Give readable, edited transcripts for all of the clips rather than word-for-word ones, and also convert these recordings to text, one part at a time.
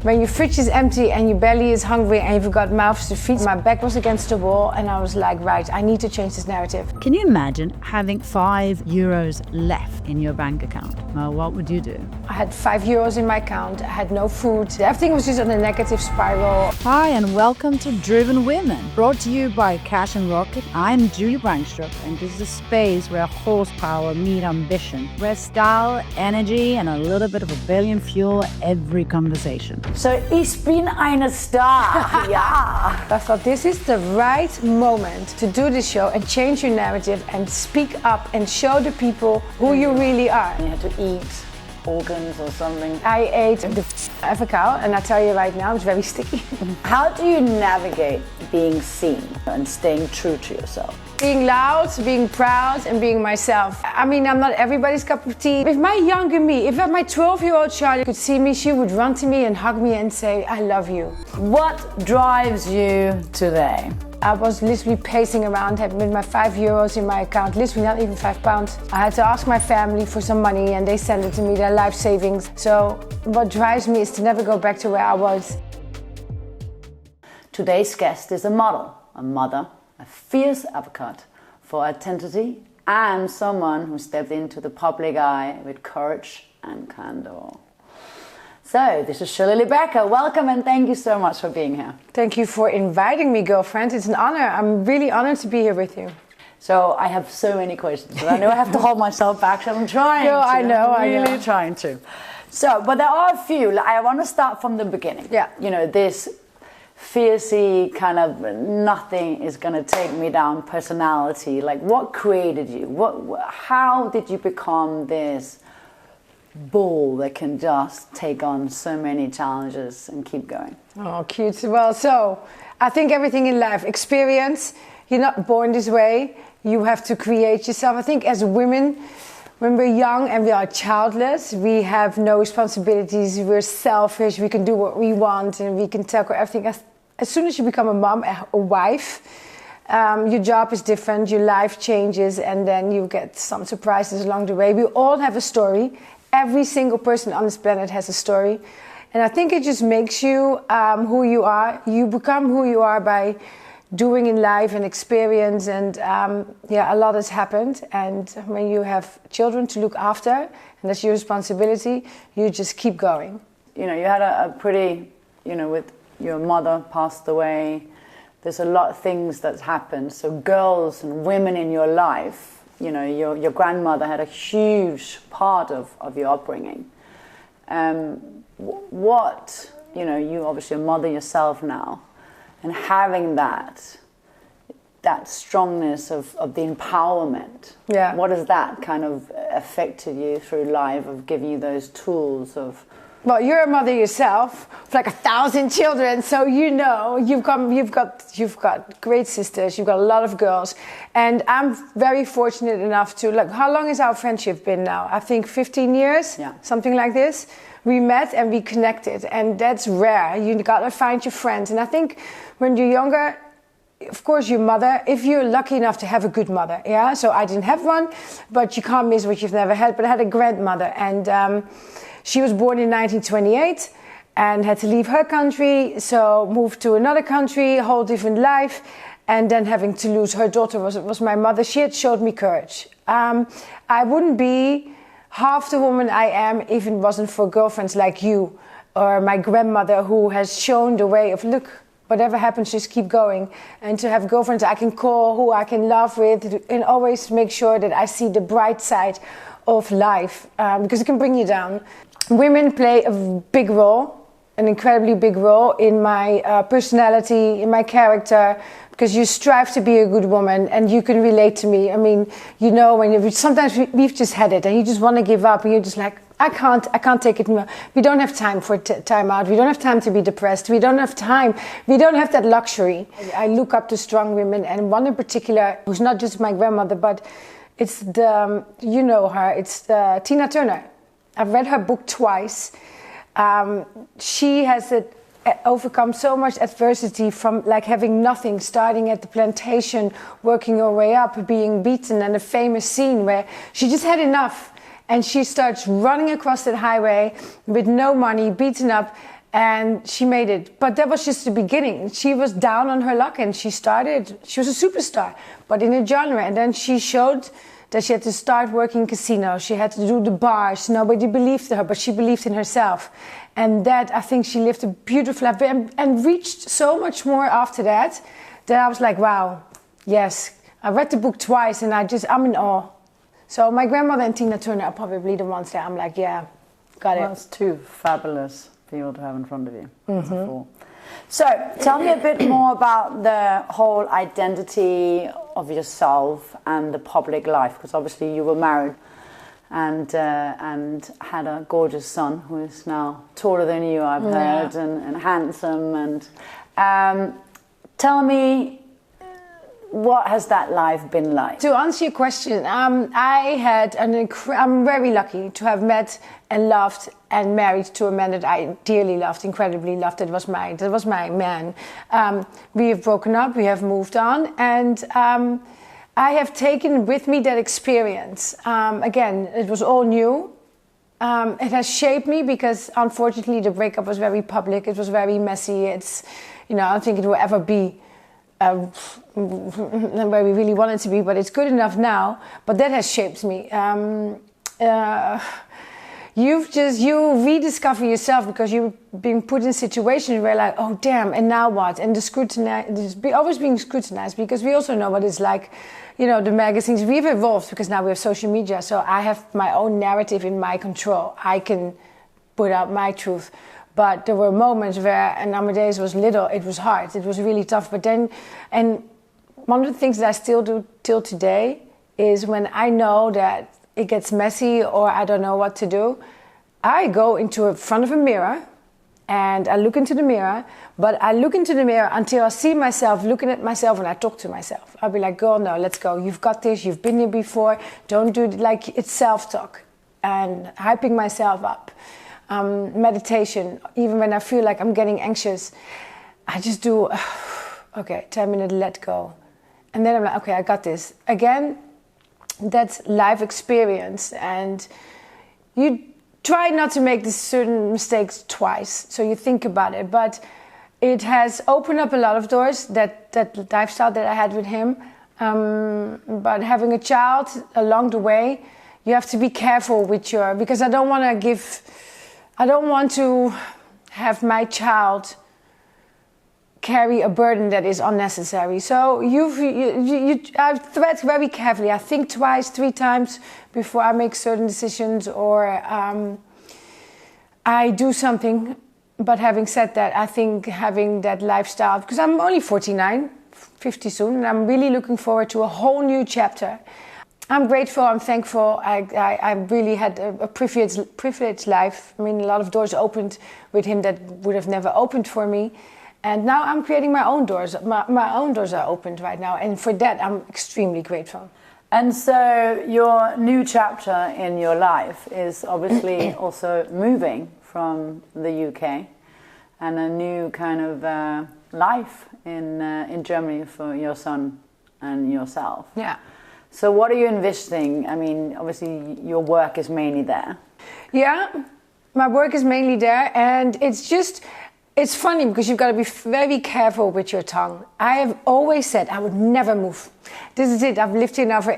When your fridge is empty and your belly is hungry and you've got mouths to feed, my back was against the wall and I was like, right, I need to change this narrative. Can you imagine having €5 left in your bank account? Well, what would you do? I had €5 in my account, I had no food. Everything was just on a negative spiral. Hi and welcome to Driven Women, brought to you by Cash and Rocket. I'm Julie Brangstrup and this is a space where horsepower meet ambition, where style, energy and a little bit of rebellion fuel every conversation. So, ich bin eine Star. Yeah. I thought this is the right moment to do this show and change your narrative and speak up and show the people who you really are. You had to eat organs or something. I ate the of a cow and I tell you right now, it's very sticky. How do you navigate being seen and staying true to yourself? Being loud, being proud, and being myself. I mean, I'm not everybody's cup of tea. If my younger me, if my 12-year-old Sharlely could see me, she would run to me and hug me and say, I love you. What drives you today? I was literally pacing around with my €5 in my account, literally not even £5. I had to ask my family for some money and they sent it to me, their life savings. So what drives me is to never go back to where I was. Today's guest is a model, a mother, a fierce advocate for identity, and someone who stepped into the public eye with courage and candor. So, this is Sharlely Becker. Welcome and thank you so much for being here. Thank you for inviting me, girlfriend. It's an honor. I'm really honored to be here with you. So, I have so many questions, but I know I have to hold myself back, so I'm trying to. I know. Trying to. So, but there are a few. I want to start from the beginning. Yeah. You know, this fiercey kind of nothing is going to take me down personality. Like, what created you? How did you become this bull that can just take on so many challenges and keep going? Oh, cute. Well, so I think everything in life, experience, you're not born this way. You have to create yourself. I think as women, when we're young and we are childless, we have no responsibilities, we're selfish, we can do what we want and we can tackle everything. As soon as you become a mom, a wife, your job is different, your life changes, and then you get some surprises along the way. We all have a story. Every single person on this planet has a story. And I think it just makes you who you are. You become who you are by doing in life and experience. And a lot has happened. And when you have children to look after, and that's your responsibility, you just keep going. You know, you had a pretty, with your mother passed away. There's a lot of things that's happened. So girls and women in your life, your grandmother had a huge part of your upbringing. You obviously a mother yourself now, and having that strongness of the empowerment. Yeah. What has that kind of affected you through life, of giving you those tools of? Well, you're a mother yourself, of like 1,000 children, so you've got great sisters, you've got a lot of girls, and I'm very fortunate enough to, how long has our friendship been now? I think 15 years, yeah. Something like this. We met and we connected, and that's rare. You gotta find your friends, and I think when you're younger, of course, your mother, if you're lucky enough to have a good mother, yeah? So I didn't have one, but you can't miss what you've never had, but I had a grandmother, and she was born in 1928 and had to leave her country, so moved to another country, a whole different life, and then having to lose her daughter was my mother. She had showed me courage. I wouldn't be half the woman I am if it wasn't for girlfriends like you or my grandmother, who has shown the way of, look, whatever happens, just keep going. And to have girlfriends I can call, who I can laugh with, and always make sure that I see the bright side of life, because it can bring you down. Women play a big role, an incredibly big role in my personality, in my character, because you strive to be a good woman and you can relate to me. I mean, sometimes we've just had it and you just want to give up and you're just like, I can't take it more. We don't have time for time out. We don't have time to be depressed. We don't have time. We don't have that luxury. I look up to strong women, and one in particular, who's not just my grandmother, but it's it's Tina Turner. I've read her book twice. She has overcome so much adversity, from having nothing, starting at the plantation, working her way up, being beaten, and a famous scene where she just had enough and she starts running across that highway with no money, beaten up, And she made it. But that was just the beginning. She was down on her luck and she was a superstar, but in a genre. And then she showed that she had to start working casinos. She had to do the bars. Nobody believed in her, but she believed in herself. And that, I think she lived a beautiful life and reached so much more after that I was like, wow, yes. I read the book twice and I'm in awe. So my grandmother and Tina Turner are probably the ones that I'm like, yeah, got it. That's two fabulous people to have in front of you. So tell me a bit more about the whole identity of yourself and the public life, because obviously you were married and had a gorgeous son who is now taller than you, I've heard, and handsome. And tell me, what has that life been like? To answer your question, I'm very lucky to have met and loved and married to a man that I dearly loved, incredibly loved. That was my man. We have broken up, we have moved on, and I have taken with me that experience. Again, it was all new. It has shaped me because, unfortunately, the breakup was very public. It was very messy. I don't think it will ever be where we really want it to be, but it's good enough now. But that has shaped me. You rediscover yourself because you've been put in situations where like, oh damn, and now what? And always being scrutinized, because we also know what it's like. The magazines, we've evolved because now we have social media, so I have my own narrative in my control. I can put out my truth. But there were moments where, and Amadeus was little, it was hard, it was really tough. But then, and one of the things that I still do till today is when I know that it gets messy or I don't know what to do, I go into front of a mirror and I look into the mirror, but I look into the mirror until I see myself looking at myself and I talk to myself. I'll be like, girl, no, let's go. You've got this, you've been here before. Don't do it, like it's self-talk and hyping myself up. Meditation, even when I feel like I'm getting anxious, I just do, okay, 10 minutes, let go. And then I'm like, okay, I got this. Again, that's life experience. And you try not to make these certain mistakes twice. So you think about it. But it has opened up a lot of doors, that lifestyle that I had with him. But having a child along the way, you have to be careful with because I don't want to have my child carry a burden that is unnecessary. So I tread very carefully. I think twice, 3 times before I make certain decisions or I do something. But having said that, I think having that lifestyle, because I'm only 49, 50 soon, and I'm really looking forward to a whole new chapter. I'm grateful, I'm thankful. I really had a privileged life. I mean, a lot of doors opened with him that would have never opened for me. And now I'm creating my own doors. My own doors are opened right now. And for that, I'm extremely grateful. And so your new chapter in your life is obviously also moving from the UK and a new kind of life in Germany for your son and yourself. Yeah. So what are you envisioning? I mean, obviously your work is mainly there. Yeah, my work is mainly there, and it's funny because you've got to be very careful with your tongue. I have always said I would never move. This is it. I've lived here now for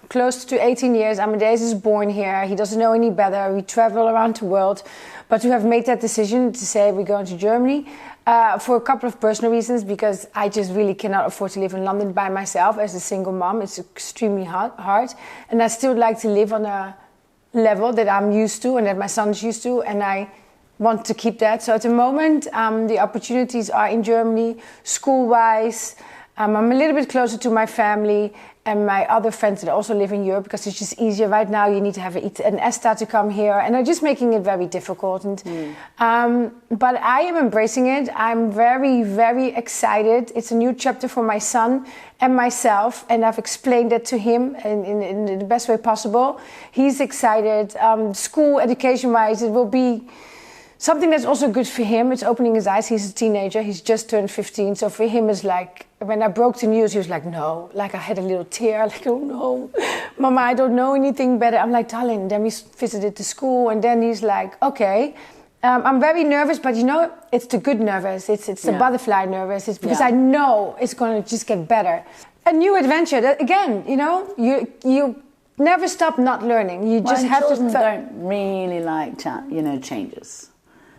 close to 18 years. Amadeus is born here. He doesn't know any better. We travel around the world. But to have made that decision to say we're going to Germany for a couple of personal reasons, because I just really cannot afford to live in London by myself as a single mom. It's extremely hard. And I still like to live on a level that I'm used to and that my son is used to. And I want to keep that. So at the moment, the opportunities are in Germany, school-wise. I'm a little bit closer to my family and my other friends that also live in Europe, because it's just easier. Right now, you need to have an ESTA to come here, and they're just making it very difficult. And but I am embracing it. I'm very, very excited. It's a new chapter for my son and myself, and I've explained that to him in the best way possible. He's excited. School, education-wise, it will be something that's also good for him. It's opening his eyes. He's a teenager. He's just turned 15. So for him, it's like, when I broke the news, he was like, no. Like I had a little tear. Like, oh no, Mama, I don't know anything better. I'm like, darling. Then we visited the school. And then he's like, okay. I'm very nervous, but it's the good nervous. It's the butterfly nervous. It's because I know it's going to just get better. A new adventure. That, again, you never stop not learning. You just have to. Children don't really like changes.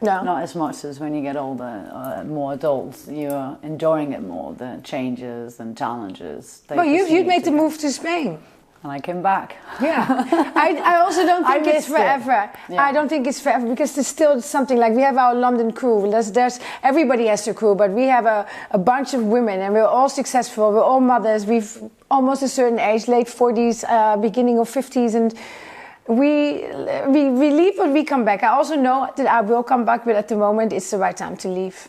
No, not as much as when you get older, more adults. You're enjoying it more. The changes and challenges. Well, you've made the move to Spain. And I came back. Yeah. I also don't think it's forever. Yeah. I don't think it's forever because there's still something like we have our London crew. There's everybody has their crew, but we have a bunch of women and we're all successful. We're all mothers. We've almost a certain age, late 40s, beginning of 50s, and we leave but we come back. I also know that I will come back, but at the moment it's the right time to leave.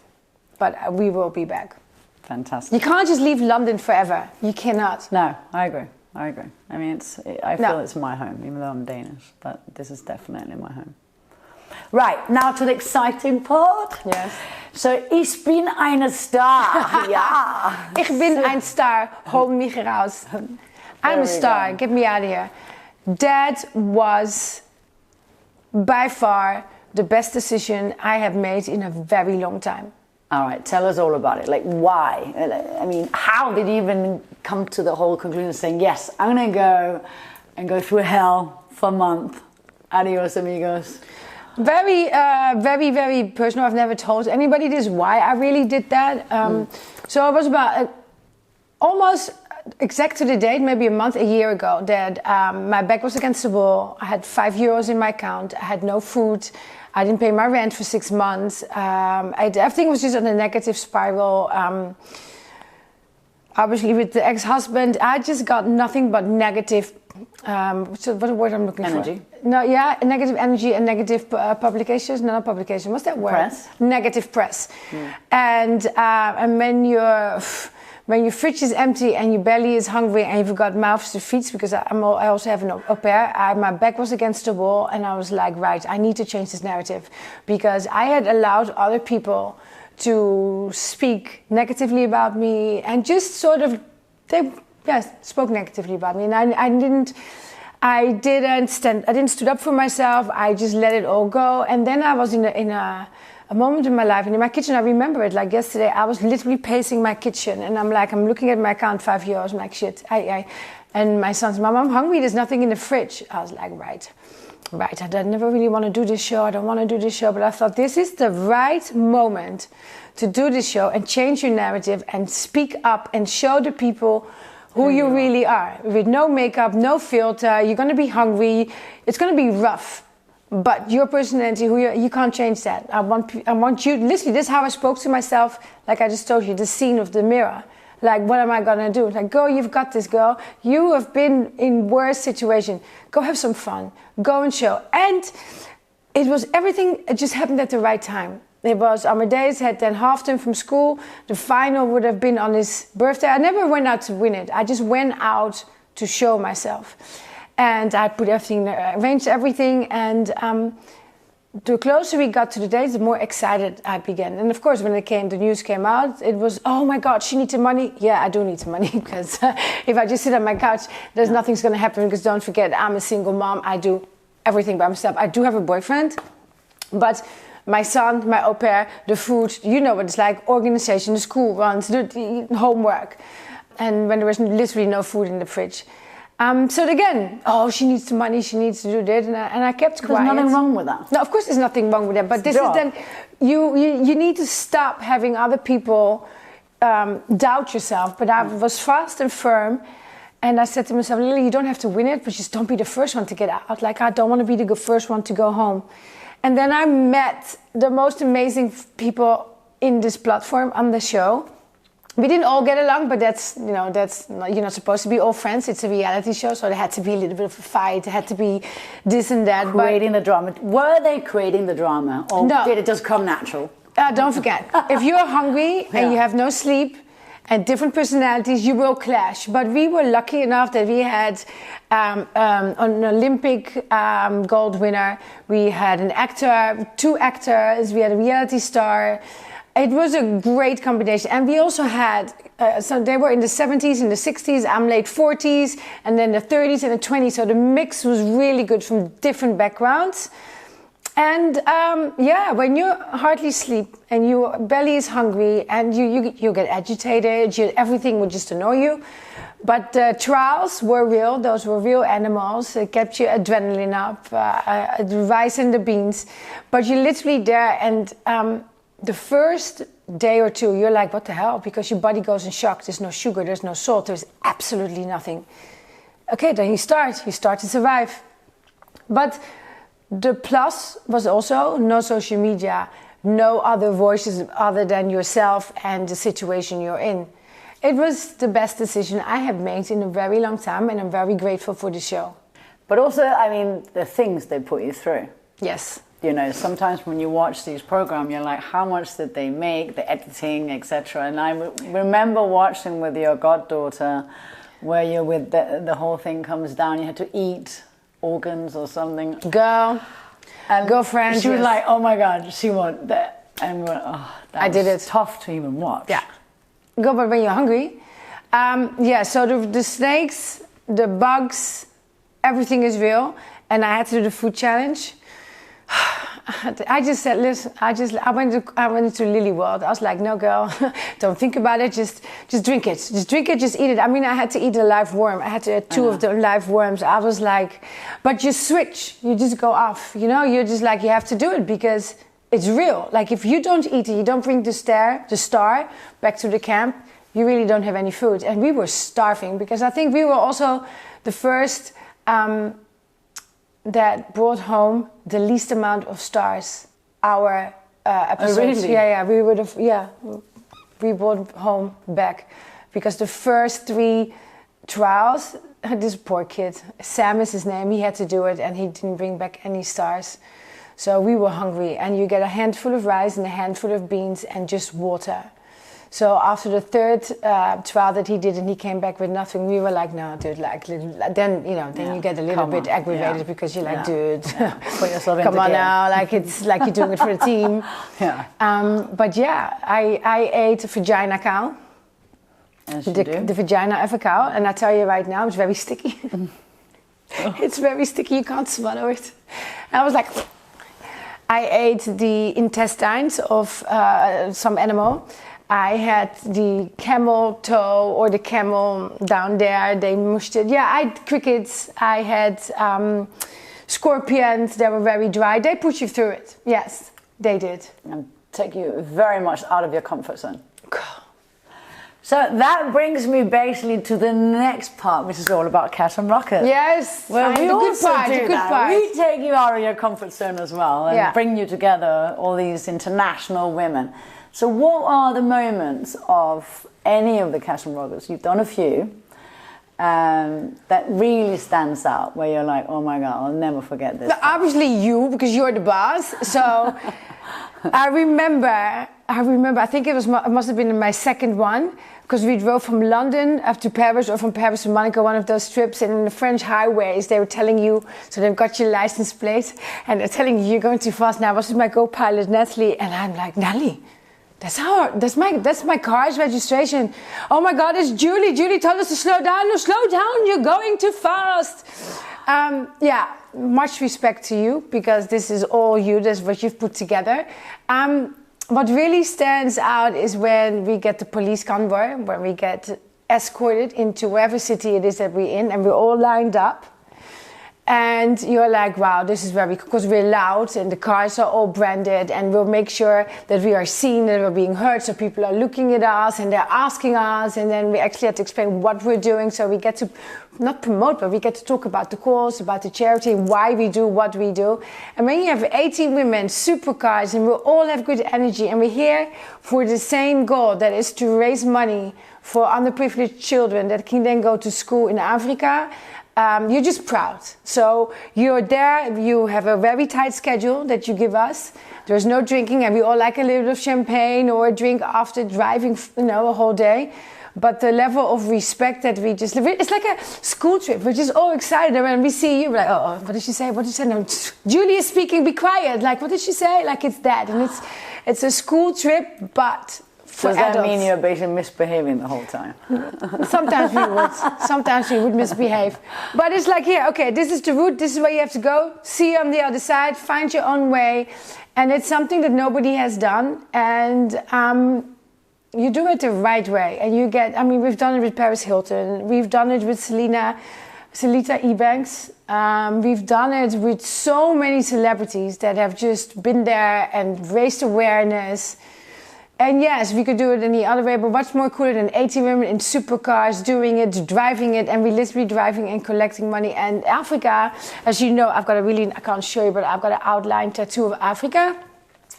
But we will be back. Fantastic. You can't just leave London forever. You cannot. No, I agree. I mean, I feel it's my home, even though I'm Danish. But this is definitely my home. Right, now to the exciting part. Yes. So, ich bin eine Star. Ja. Ich bin ein Star. Holt mich, hier raus. I'm a star. Get me out of here. That was by far the best decision I have made in a very long time. All right, tell us all about it. Like, why? I mean, how did you even come to the whole conclusion of saying, yes, I'm going to go and go through hell for a month? Adios, amigos. Very, very, very personal. I've never told anybody this, why I really did that. So it was about almost exact to the date, maybe a year ago, that my back was against the wall. I had €5 in my account. I had no food. I didn't pay my rent for 6 months. Everything was just on a negative spiral. Obviously, with the ex-husband, I just got nothing but negative. What's the word I'm looking energy. for? No, yeah, negative energy and negative publications. No, not publication. What's that word? Press. Negative press. And when your fridge is empty and your belly is hungry and you've got mouths to feed, because I also have an au pair, my back was against the wall and I was like, right, I need to change this narrative, because I had allowed other people to speak negatively about me and just sort of, spoke negatively about me, and I didn't stood up for myself. I just let it all go, and then I was in a moment in my life, and in my kitchen, I remember it like yesterday. I was literally pacing my kitchen, and I'm looking at my account, €5. I'm like, shit. And my son said, Mom, I'm hungry. There's nothing in the fridge. I was like, right. I never really want to do this show. I don't want to do this show, but I thought this is the right moment to do this show and change your narrative and speak up and show the people who you really are. With no makeup, no filter. You're going to be hungry. It's going to be rough. But your personality, you can't change that. I want you, literally, this is how I spoke to myself, like I just told you, the scene of the mirror. Like, what am I gonna do? Like, girl, you've got this, girl. You have been in worse situation. Go have some fun. Go and show. And it was everything, it just happened at the right time. It was Amadeus had then half term from school. The final would have been on his birthday. I never went out to win it. I just went out to show myself. And I put everything, arranged everything, and the closer we got to the dates, the more excited I began. And of course, when the news came out, it was, oh my God, she needs the money. Yeah, I do need the money, because if I just sit on my couch, nothing's going to happen, because don't forget, I'm a single mom. I do everything by myself. I do have a boyfriend, but my son, my au pair, the food, you know what it's like, organization, the school runs, the homework. And when there was literally no food in the fridge. So again, she needs the money, she needs to do this, and I kept quiet. There's nothing wrong with that. No, of course there's nothing wrong with that, but this is then, you need to stop having other people doubt yourself. But I was fast and firm, and I said to myself, Lily, you don't have to win it, but just don't be the first one to get out. Like, I don't want to be the first one to go home. And then I met the most amazing people in this platform, on the show. We didn't all get along, but that's you're not supposed to be all friends. It's a reality show, so there had to be a little bit of a fight. There had to be this and that. Creating the drama. Were they creating the drama, or did it just come natural? Don't forget, if you're hungry and you have no sleep and different personalities, you will clash. But we were lucky enough that we had an Olympic gold winner. We had an actor, 2 actors. We had a reality star. It was a great combination. And we also had, so they were in the 70s and the 60s, I'm late 40s, and then the 30s and the 20s. So the mix was really good from different backgrounds. And when you hardly sleep and your belly is hungry and you get agitated, everything would just annoy you. But the trials were real. Those were real animals. It kept your adrenaline up, the rice and the beans. But you're literally there, and the first day or two, you're like, what the hell? Because your body goes in shock. There's no sugar, there's no salt, there's absolutely nothing. Okay, then you start to survive. But the plus was also no social media, no other voices other than yourself and the situation you're in. It was the best decision I have made in a very long time, and I'm very grateful for the show. But also, I mean, the things they put you through. Yes. You know, sometimes when you watch these programs, you're like, how much did they make, the editing, etc. And I remember watching with your goddaughter, where you're with the whole thing comes down, you had to eat organs or something. Girlfriend. She was like, oh my God, she wanted that. And we went, oh, I did it. Tough to even watch. Yeah. But when you're hungry. So the snakes, the bugs, everything is real. And I had to do the food challenge. I just said, listen, I went into Lilly world. I was like, no, girl, don't think about it. Just drink it. Just drink it. Just eat it. I mean, I had to eat a live worm. I had to eat two of the live worms. I was like, but you switch. You just go off. You know, you're just like, you have to do it because it's real. Like, if you don't eat it, you don't bring the star back to the camp, you really don't have any food. And we were starving because I think we were also the first that brought home the least amount of stars. Our episodes. Oh, really? Yeah, we brought home back because the first 3 trials, this poor kid, Sam is his name, he had to do it and he didn't bring back any stars. So we were hungry, and you get a handful of rice and a handful of beans and just water. So after the 3rd trial that he did and he came back with nothing, we were like, no, dude, then you get a little bit aggravated because you're like, dude, put yourself come on now, like it's like you're doing it for the team. But yeah, I ate a vagina cow, the vagina of a cow, and I tell you right now, it's very sticky. It's very sticky, you can't swallow it. And I was like, I ate the intestines of some animal. I had the camel toe or the camel down there. They mushed it. Yeah, I had crickets. I had scorpions. They were very dry. They put you through it. Yes, they did. And take you very much out of your comfort zone. So that brings me basically to the next part, which is all about Cash and Rocket. Yes, well, we also do that. Part. We take you out of your comfort zone as well and bring you together, all these international women. So what are the moments of any of the Cash and Rockets? You've done a few that really stands out, where you're like, oh my God, I'll never forget this. Obviously you, because you're the boss. So I remember, I think it must have been my second one, because we drove from London up to Paris, or from Paris to Monaco, one of those trips, and in the French highways, they were telling you, so they've got your license plate, and they're telling you, you're going too fast now. I was with my co-pilot, Natalie, and I'm like, Natalie, that's my car's registration. Oh my God, it's Julie. Julie told us to slow down. No, slow down, you're going too fast. Much respect to you, because this is all you, that's what you've put together. What really stands out is when we get the police convoy, when we get escorted into whatever city it is that we're in, and we're all lined up. And you're like, wow, this is very cool, because we're loud and the cars are all branded, and we'll make sure that we are seen, that we're being heard, so people are looking at us and they're asking us, and then we actually have to explain what we're doing, so we get to not promote, but we get to talk about the cause, about the charity, why we do what we do. And when you have 18 women, supercars, and we all have good energy, and we're here for the same goal, that is to raise money for underprivileged children that can then go to school in Africa, you're just proud. So you're there, you have a very tight schedule that you give us. There's no drinking, and we all like a little bit of champagne or a drink after driving, a whole day. But the level of respect that we just live, it's like a school trip. We're just all excited, and when we see you, we're like, oh, what did she say? What did she say? No, Julie is speaking, be quiet. Like, what did she say? Like, it's that. And it's a school trip, but for Does that adults. mean you're basically misbehaving the whole time? Sometimes we would. Sometimes we would misbehave. But it's like, here, okay, this is the route. This is where you have to go. See you on the other side. Find your own way. And it's something that nobody has done. And you do it the right way. And you get, we've done it with Paris Hilton. We've done it with Selena Ebanks. We've done it with so many celebrities that have just been there and raised awareness. And yes, we could do it in the other way, but what's more cooler than 80 women in supercars doing it, driving it, and we literally driving and collecting money. And Africa, as you know, I've got I can't show you, but I've got an outline tattoo of Africa.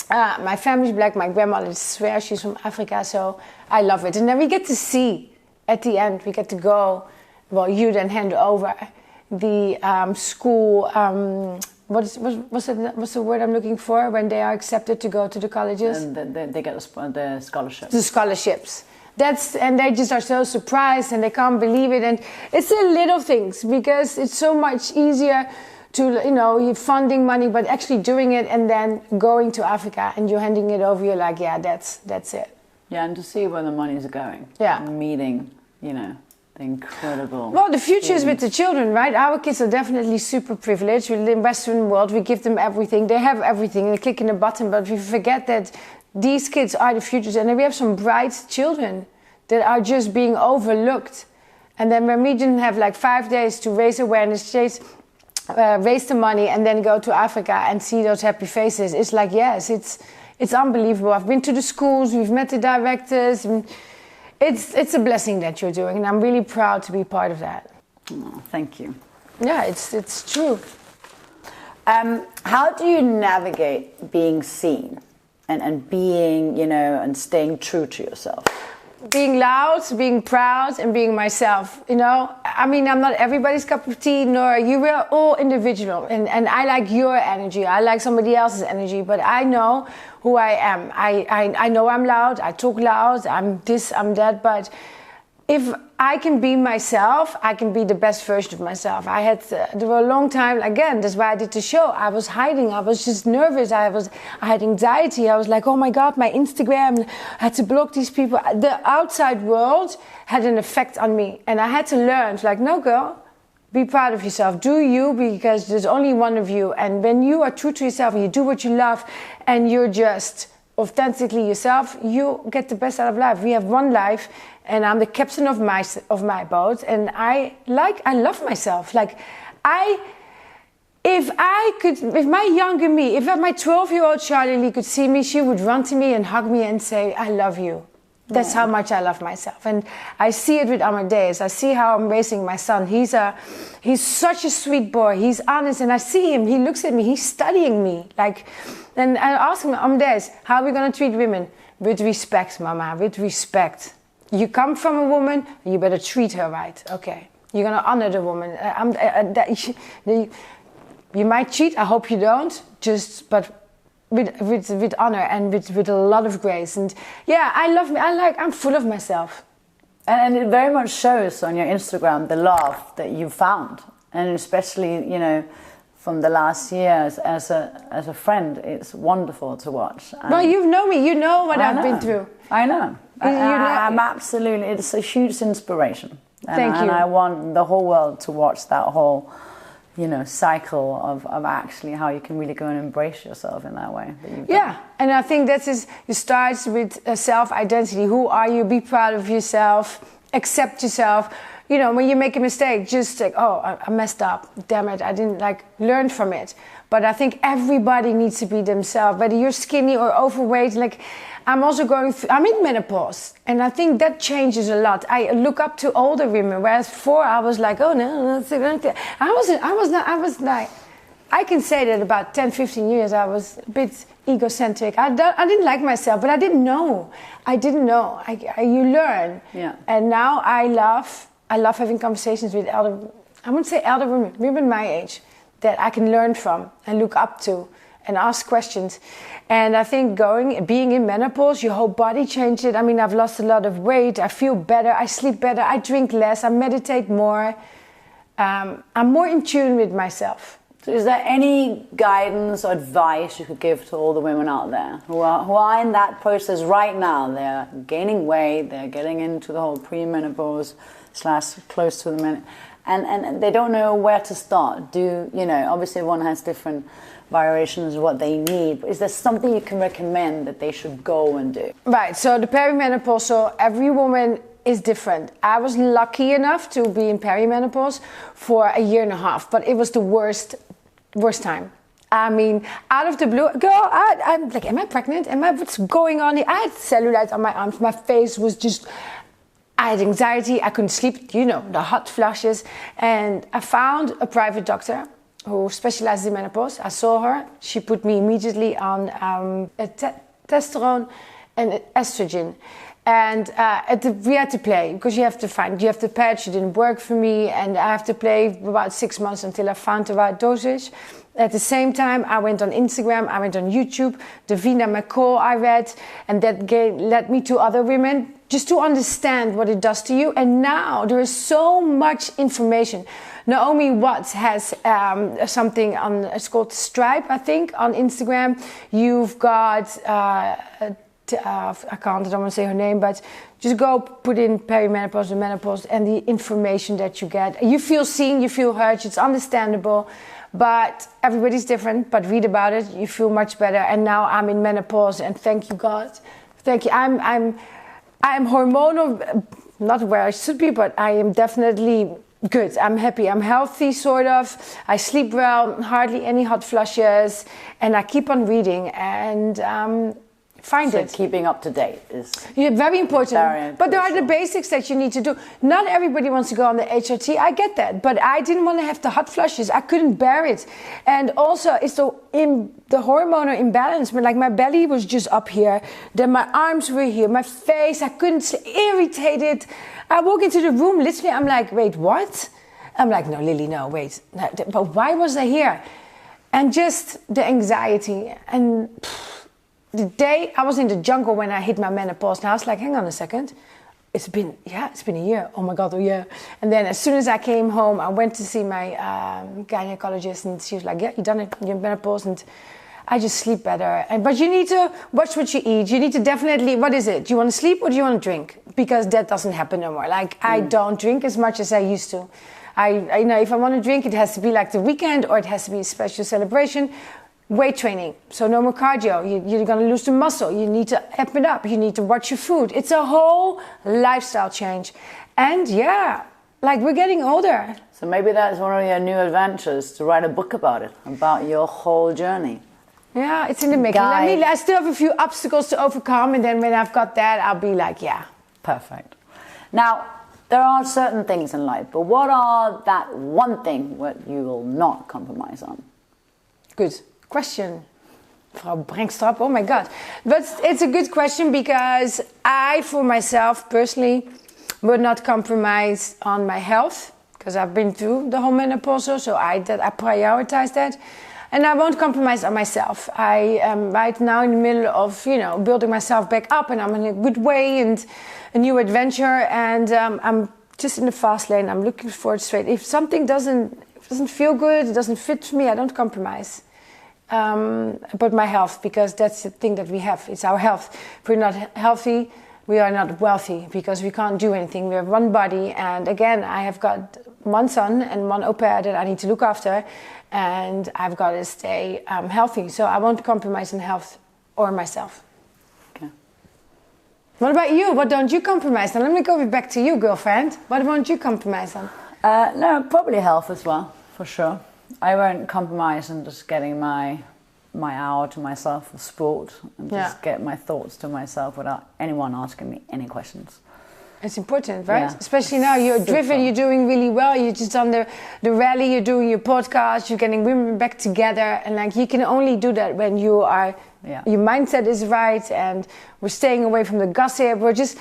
My family's black, my grandmother swears she's from Africa, so I love it. And then we get to see, at the end, we get to go, well, you then hand over the school, what's the word I'm looking for when they are accepted to go to the colleges? And they get the scholarships. The scholarships. And they just are so surprised and they can't believe it. And it's the little things, because it's so much easier to, you're funding money, but actually doing it and then going to Africa and you're handing it over, you're like, yeah, that's it. Yeah, and to see where the money's going. Yeah. Meeting, the incredible. Well, the future is with the children, right? Our kids are definitely super privileged. We live in the Western world. We give them everything. They have everything. They click in a button, but we forget that these kids are the futures. And then we have some bright children that are just being overlooked. And then when we didn't have like 5 days to raise awareness, raise the money, and then go to Africa and see those happy faces, it's like, yes, it's unbelievable. I've been to the schools. We've met the directors. It's a blessing that you're doing, and I'm really proud to be part of that. Oh, thank you. Yeah, it's true. How do you navigate being seen and being, and staying true to yourself? Being loud, being proud, and being myself. I'm not everybody's cup of tea, nor you. We're all individual, and I like your energy. I like somebody else's energy, but I know who I am. I know I'm loud. I talk loud. I'm this, I'm that. But if I can be myself, I can be the best version of myself. There were a long time, again, that's why I did the show. I was hiding. I was just nervous. I had anxiety. I was like, oh my God, my Instagram, I had to block these people. The outside world had an effect on me. And I had to learn, like, no, girl, be proud of yourself. Do you, because there's only one of you. And when you are true to yourself and you do what you love and you're just authentically yourself, you get the best out of life. We have one life, and I'm the captain of my boat, and I love myself. Like, if my younger me, if my 12-year-old Sharlely could see me, she would run to me and hug me and say, I love you. That's how much I love myself. And I see it with Amadeus. I see how I'm raising my son. He's such a sweet boy. He's honest, and I see him. He looks at me. He's studying me. And I ask him, Amadeus, how are we going to treat women? With respect, mama, with respect. You come from a woman, you better treat her right. Okay. You're going to honor the woman. You might cheat. I hope you don't. But with honor and with a lot of grace. And yeah, I love me. I'm full of myself. And it very much shows on your Instagram the love that you found, and especially from the last years as a friend, it's wonderful to watch. And well, you know me. You know what I've been through. I know. I'm absolutely. It's a huge inspiration. Thank you. And I want the whole world to watch that whole, cycle of actually how you can really go and embrace yourself in that way. Yeah, and I think that is, it starts with self-identity. Who are you? Be proud of yourself. Accept yourself. When you make a mistake, just like, oh, I messed up. Damn it, I didn't learn from it. But I think everybody needs to be themselves, whether you're skinny or overweight. I'm also I'm in menopause, and I think that changes a lot. I look up to older women, whereas before I was like, oh no, I was like, I can say that about 10, 15 years I was a bit egocentric. I didn't like myself, but I didn't know. You learn. Yeah. And now I love having conversations with I wouldn't say elder women my age, that I can learn from and look up to and ask questions. And I think being in menopause, your whole body changes. I've lost a lot of weight. I feel better. I sleep better. I drink less. I meditate more. I'm more in tune with myself. So is there any guidance or advice you could give to all the women out there who are in that process right now? They're gaining weight, they're getting into the whole premenopause / close to the minute, and they don't know where to start. Obviously one has different variations of what they need, but is there something you can recommend that they should go and do? Right, so the perimenopause, so every woman is different. I was lucky enough to be in perimenopause for a year and a half, but it was the worst time. I mean, out of the blue, girl, I'm like, am I pregnant? What's going on here? I had cellulite on my arms. My face was just, I had anxiety. I couldn't sleep, the hot flushes. And I found a private doctor who specializes in menopause. I saw her. She put me immediately on testosterone and estrogen. And we had to play, because you have the patch. It didn't work for me, and I have to play about 6 months until I found the right dosage. At the same time, I went on Instagram, I went on YouTube, Davina McCall I read, and that led me to other women, just to understand what it does to you. And now there is so much information. Naomi Watts has something on, it's called Stripe, I think, on Instagram. You've got... I don't want to say her name, but just go put in perimenopause and menopause and the information that you get. You feel seen, you feel heard, it's understandable, but everybody's different. But read about it, you feel much better. And now I'm in menopause, and thank you, God. Thank you. I'm hormonal, not where I should be, but I am definitely good. I'm happy. I'm healthy, sort of. I sleep well, hardly any hot flushes, and I keep on reading and so keeping up to date is very important. But there are the basics that you need to do. Not everybody wants to go on the HRT. I get that, but I didn't want to have the hot flushes. I couldn't bear it, and also it's the hormonal imbalance. Like my belly was just up here, then my arms were here, my face. I couldn't sleep, irritated. I walk into the room, literally. I'm like, wait, what? I'm like, no, Lily, no, wait. No, but why was I here? And just the anxiety and. The day I was in the jungle when I hit my menopause, and I was like, hang on a second. It's been a year. Oh my God, oh yeah. And then as soon as I came home, I went to see my gynecologist, and she was like, yeah, you done it, you're in menopause, and I just sleep better. But you need to watch what you eat. You need to definitely, what is it? Do you want to sleep or do you want to drink? Because that doesn't happen no more. Like I don't drink as much as I used to. I if I want to drink, it has to be like the weekend, or it has to be a special celebration. Weight training, so no more cardio. You're going to lose the muscle. You need to amp it up. You need to watch your food. It's a whole lifestyle change. And like we're getting older. So maybe that's one of your new adventures, to write a book about it, about your whole journey. Yeah, it's in the making. I still have a few obstacles to overcome, and then when I've got that, I'll be like, yeah. Perfect. Now, there are certain things in life, but what are that one thing what you will not compromise on? Good question, Frau Brangstrup. Oh my God. But it's a good question, because I, for myself personally, would not compromise on my health, because I've been through the whole menopause, so I prioritize that. And I won't compromise on myself. I am right now in the middle of, building myself back up, and I'm in a good way and a new adventure. And I'm just in the fast lane. I'm looking for it straight. If something doesn't feel good, it doesn't fit for me, I don't compromise. But my health, because that's the thing that we have. It's our health. If we're not healthy, we are not wealthy, because we can't do anything. We have one body, and again, I have got one son and one au pair that I need to look after, and I've got to stay healthy. So I won't compromise on health or myself. Okay. What about you? What don't you compromise on? Let me go back to you, girlfriend. What won't you compromise on? No, probably health as well, for sure. I won't compromise on just getting my hour to myself for sport, and just get my thoughts to myself without anyone asking me any questions. It's important, right? Yeah. Especially now, you're driven, you're doing really well. You're just on the rally, you're doing your podcast, you're getting women back together. And like, you can only do that when you are, your mindset is right, and we're staying away from the gossip. We're just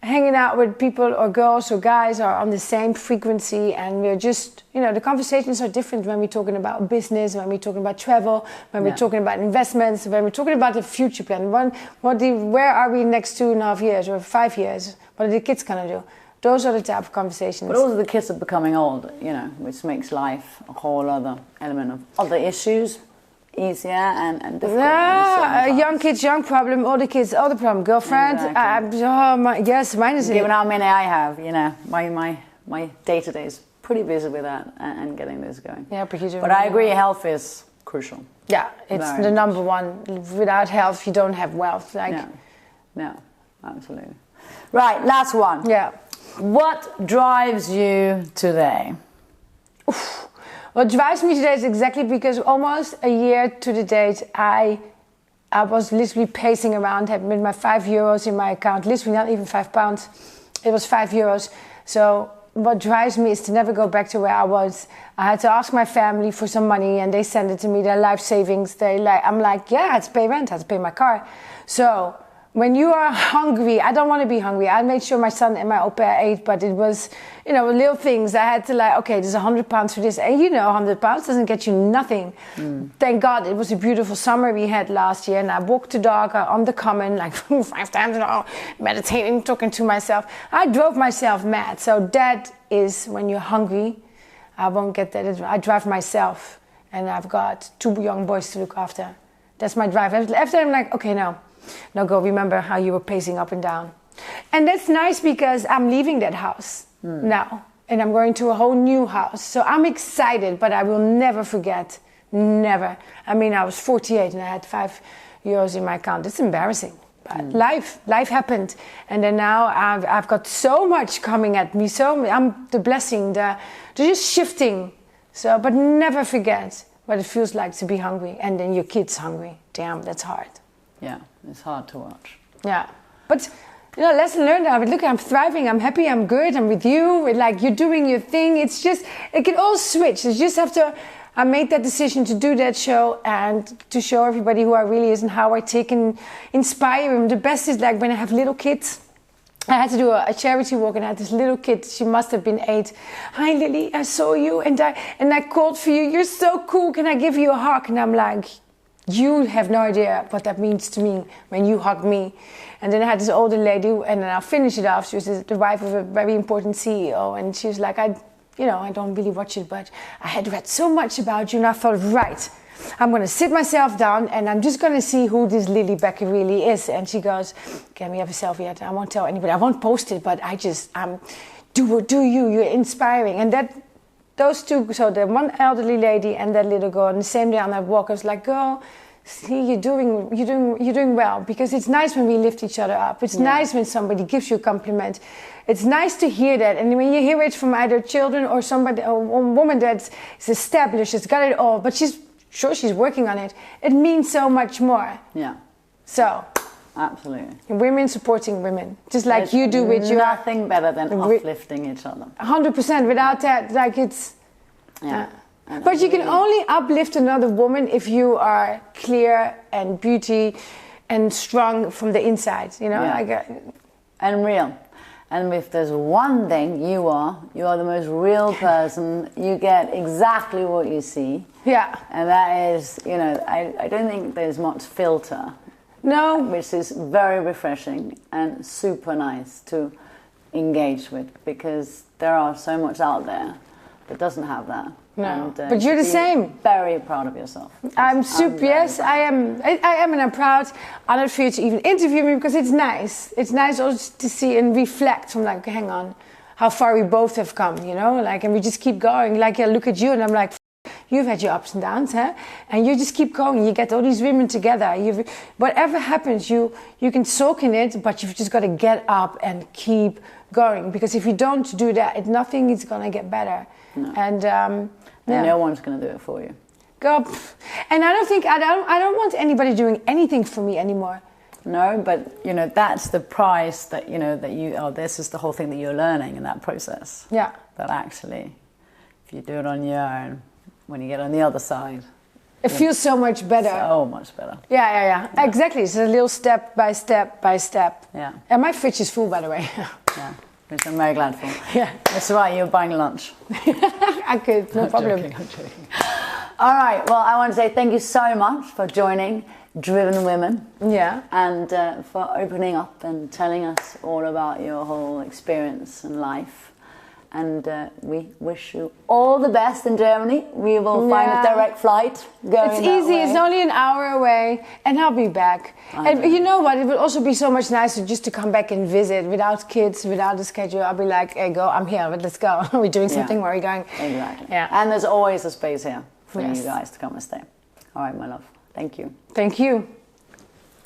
hanging out with people, or girls or guys, are on the same frequency, and we're just, the conversations are different when we're talking about business, when we're talking about travel, when we're talking about investments, when we're talking about the future plan. Where are we next 2.5 years or 5 years? What are the kids gonna do? Those are the type of conversations. But also the kids are becoming old, you know, which makes life a whole other element of other issues easier and difficult. Yeah, young kids, young problem. Older kids, older problem. Girlfriend. Exactly. Mine is. Given how many I have, you know, my day-to-day is pretty busy with that and getting this going. Yeah, but I agree, health is crucial. Yeah, it's the number one. Without health, you don't have wealth. No, absolutely. Right, last one. Yeah. What drives you today? Oof. What drives me today is exactly because almost a year to the date, I was literally pacing around, had with my €5 in my account, literally not even £5. It was €5. So what drives me is to never go back to where I was. I had to ask my family for some money and they sent it to me, their life savings. I'm like, yeah, I had to pay rent, I had to pay my car. So when you are hungry, I don't want to be hungry. I made sure my son and my au pair ate, but it was, you know, little things. I had to okay, there's £100 for this. And you know, £100 doesn't get you nothing. Thank God it was a beautiful summer we had last year. And I walked the dog on the common like 5 times an hour, meditating, talking to myself. I drove myself mad. So that is when you're hungry. I won't get that. I drive myself. And I've got 2 young boys to look after. That's my drive. After I'm like, okay, now go, remember how you were pacing up and down. And that's nice because I'm leaving that house now. And I'm going to a whole new house. So I'm excited, but I will never forget. Never. I mean, I was 48 and I had €5 in my account. It's embarrassing. But life happened. And then now I've got so much coming at me. So I'm the blessing, the just shifting. So, but never forget what it feels like to be hungry. And then your kid's hungry. Damn, that's hard. Yeah, it's hard to watch. Yeah, but you know, lesson learned. Look, I'm thriving, I'm happy, I'm good, I'm with you. Like you're doing your thing. It's just, it can all switch. You just have to. I made that decision to do that show and to show everybody who I really is and how I take and inspire them. The best is like when I have little kids. I had to do a charity walk and I had this little kid. She must have been 8. Hi, Lily, I saw you and I called for you. You're so cool. Can I give you a hug? And I'm like, you have no idea what that means to me when you hug me. And then I had this older lady, and then I'll finish it off. She was the wife of a very important CEO, and she was like, I don't really watch it, but I had read so much about you, and I thought, right, I'm going to sit myself down, and I'm just going to see who this Sharlely Becker really is. And she goes, can we have a selfie yet? I won't tell anybody. I won't post it, but I just, do you. You're inspiring. And those two, so the one elderly lady and that little girl, and the same day on that walk, I was like, girl, see, you're doing well, because it's nice when we lift each other up. It's nice when somebody gives you a compliment. It's nice to hear that, and when you hear it from either children or somebody, a woman that's established, has got it all, but she's working on it. It means so much more. Yeah. So. Absolutely. Women supporting women, just like There's you do with your. Nothing better than uplifting each other. 100%. Without that, like it's. Yeah. But you can only uplift another woman if you are clear and beauty and strong from the inside. You know, and real. And if there's one thing you are the most real person. You get exactly what you see. Yeah. And that is, you know, I don't think there's much filter. No. Which is very refreshing and super nice to engage with, because there are so much out there that doesn't have that. No. And, but you're the same. Very proud of yourself. I'm super. Yes, I am, and I'm proud. Honored for you to even interview me, because it's nice. It's nice also to see and reflect from like, hang on, how far we both have come. You know, like, and we just keep going. Like, I look at you and I'm like, you've had your ups and downs, huh? And you just keep going. You get all these women together. Whatever happens, you can soak in it, but you've just got to get up and keep going. Because if you don't do that, nothing is gonna get better. No. And no one's gonna do it for you. God, and I don't want anybody doing anything for me anymore. No, but you know, that's the price that this is the whole thing that you're learning in that process. Yeah. That actually, if you do it on your own, when you get on the other side, it feels so much better. So much better. Yeah. Exactly. It's a little step by step by step. Yeah. And my fridge is full, by the way. Yeah. Which I'm very glad for. Yeah. That's right, you're buying lunch. I could, no problem. I'm joking. All right, well, I want to say thank you so much for joining. driven women. Yeah. And for opening up and telling us all about your whole experience and life. And we wish you all the best in Germany. We will find a direct flight going. It's easy. It's only an hour away, and I'll be back. And you know what? It would also be so much nicer just to come back and visit without kids, without a schedule. I'll be like, "Hey, go! I'm here. But let's go. We're doing something. Where are we going?" Exactly. Yeah. And there's always a space here for you guys to come and stay. All right, my love. Thank you. Thank you.